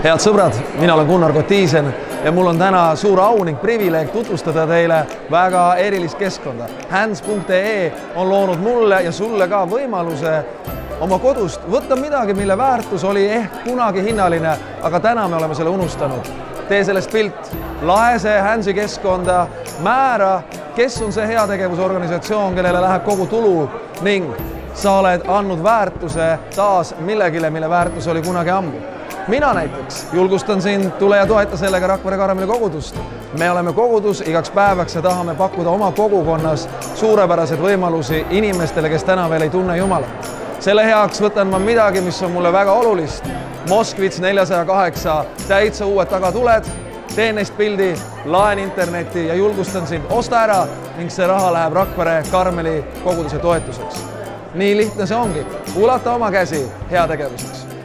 Head sõbrad, mina olen Gunnar Kotiisen ja mul on täna suur au ning privileeg tutvustada teile väga erilist keskkonda. Hands.ee on loonud mulle ja sulle ka võimaluse oma kodust võtta midagi, mille väärtus oli ehk kunagi hinnaline, aga täna me oleme selle unustanud. Tee sellest pilt, lae see Handsi keskkonda, määra, kes on see heategevusorganisatsioon, kellele läheb kogu tulu ning sa oled andnud väärtuse taas millegile, mille väärtus oli kunagi ammu. Mina näiteks julgustan sind, tule ja toeta sellega Rakvere Karmeli kogudust. Me oleme kogudus igaks päevaks ja tahame pakkuda oma kogukonnas suurepäraseid võimalusi inimestele, kes täna veel ei tunne Jumalat. Selle heaks võtan ma midagi, mis on mulle väga olulist. Moskvits 408 täitsa uued tagatuled, teen neist pildi, laen interneti ja julgustan sind, osta ära ning see raha läheb Rakvere Karmeli koguduse toetuseks. Nii lihtne see ongi. Ulata oma käsi heategevuseks.